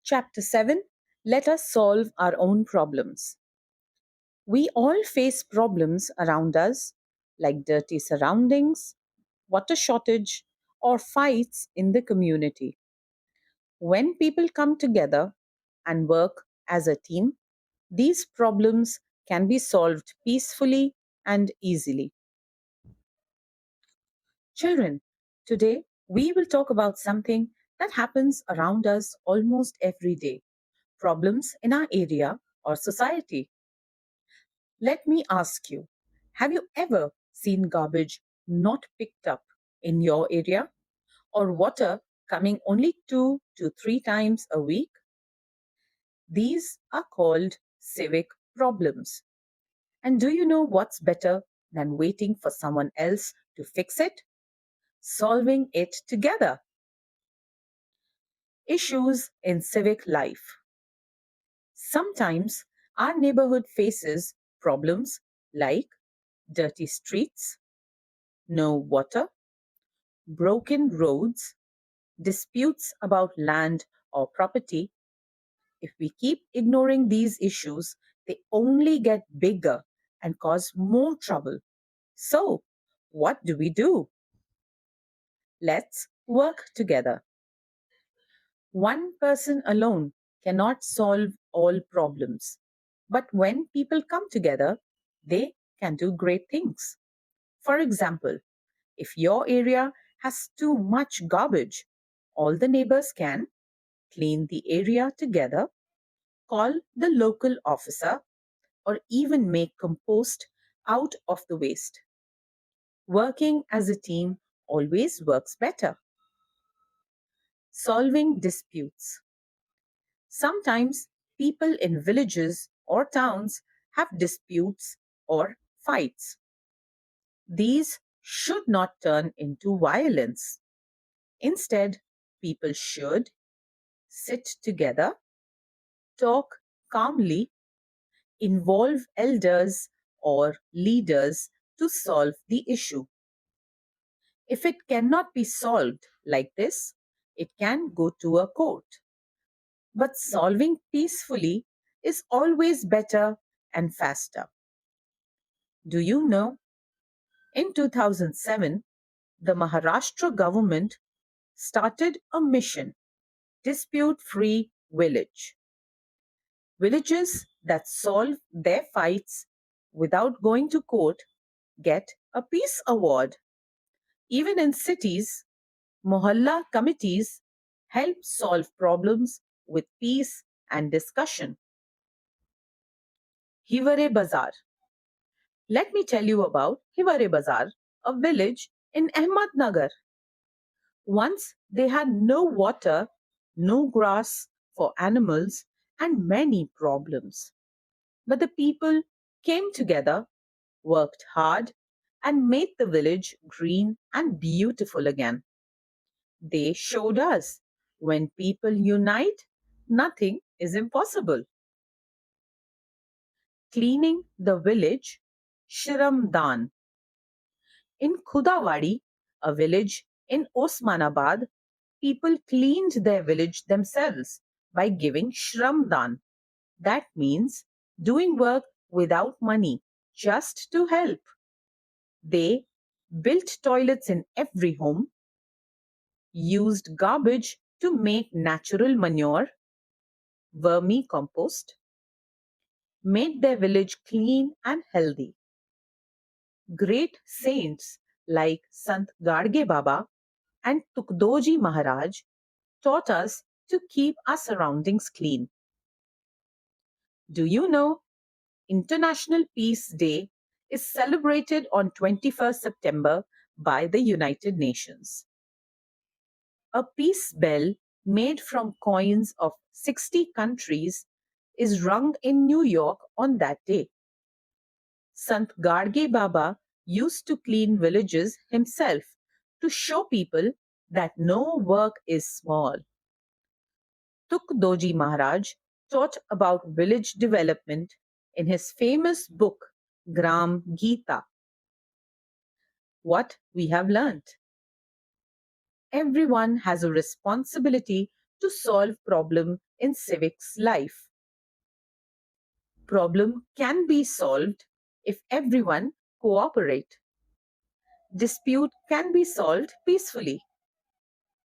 Chapter 7. Let us solve our own problems. We all face problems around us, like dirty surroundings, water shortage, or fights in the community. When people come together and work as a team, these problems can be solved peacefully and easily. Children, today we will talk about something that happens around us almost every day, problems in our area or society. Let me ask you, have you ever seen garbage not picked up in your area or water coming only 2 to 3 times a week? These are called civic problems. And do you know what's better than waiting for someone else to fix it? Solving it together. Issues in civic life. Sometimes our neighborhood faces problems like dirty streets, no water, broken roads, disputes about land or property. If we keep ignoring these issues, they only get bigger and cause more trouble. So, what do we do? Let's work together. One person alone cannot solve all problems. But when people come together, they can do great things. For example, if your area has too much garbage, all the neighbors can clean the area together, call the local officer, or even make compost out of the waste. Working as a team always works better. Solving disputes. Sometimes people in villages or towns have disputes or fights. These should not turn into violence. Instead, people should sit together, talk calmly, involve elders or leaders to solve the issue. If it cannot be solved like this, it can go to a court. But solving peacefully is always better and faster. Do you know? In 2007, the Maharashtra government started a mission, Dispute Free Village. Villages that solve their fights without going to court get a peace award. Even in cities, Mohalla committees help solve problems with peace and discussion. Hivare Bazar. Let me tell you about Hivare Bazar, a village in Ahmednagar. Once they had no water, no grass for animals, and many problems. But the people came together, worked hard, and made the village green and beautiful again. They showed us when people unite, nothing is impossible. Cleaning the village, Shramdan. In Khudawadi, a village in Osmanabad, people cleaned their village themselves by giving Shramdan. That means doing work without money, just to help. They built toilets in every home, used garbage to make natural manure, vermicompost, made their village clean and healthy. Great saints like Sant Gadge Baba and Tukdoji Maharaj taught us to keep our surroundings clean. Do you know International Peace Day is celebrated on 21st September by the United Nations? A peace bell made from coins of 60 countries is rung in New York on that day. Sant Gadge Baba used to clean villages himself to show people that no work is small. Tukdoji Maharaj taught about village development in his famous book Gram Gita. What we have learnt. Everyone has a responsibility to solve problem in civics life. Problem can be solved if everyone cooperate. Dispute can be solved peacefully.